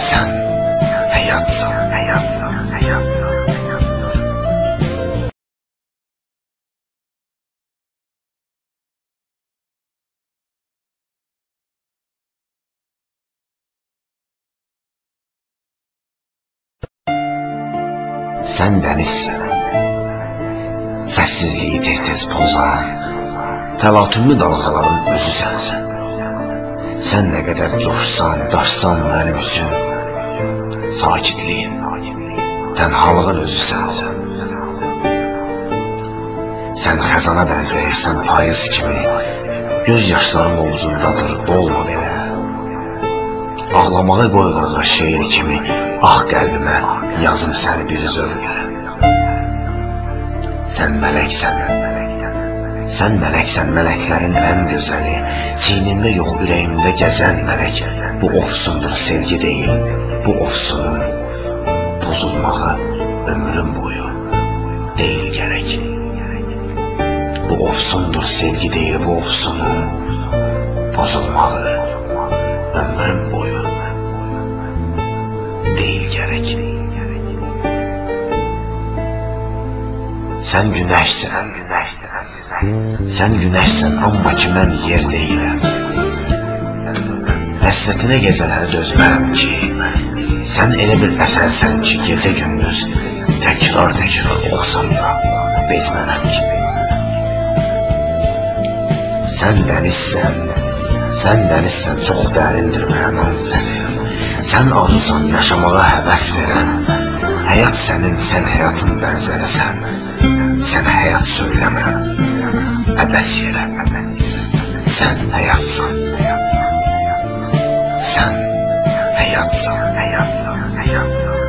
Sen hayatsan, hayatsan, hayatsan. Sen denizsen, sessizliği tez-tez pozan, təlatümlü dalğaların özü sənsən. Sən nə qədər coşsan, daşsan mənim üçün, sakitliyin, tənhalığın özü sənsən. Sən xəzana bənzəyirsən payız kimi, göz yaşlarım ovucundadır, dolma belə. Ağlamağı qoy qırğa şeir kimi, ah qəlbimə yazım səni bir zövq ilə. Sən mələksən, sən mələksən, mələklərin ən gözəli, çiynimdə yox ürəyimdə gəzən mələk. Bu ofsundur, sevgi deyil, bu ofsunun pozulmağı ömrüm boyu deyil gərək. Bu ofsundur, sevgi deyil, bu ofsunun pozulmağı ömrüm boyu deyil gərək. Sən günəşsən, sən günəşsən, amma ki mən yer deyiləm. Həsrətinə gecələri dözmərəm ki, sən elə bir əsərsən ki, gecə gündüz təkrar oxsam da bezmənəm ki. Sən dənizsən, çox dərindir mənan sənin. Sən arzusan, yaşamağa həvəs verən, həyat sənin, sən həyatın bənzərisən. Sənə həyat söyləmirəm, əbəs yerə. Sən həyatsan, sən həyatsan, həyatsan, həyatsan.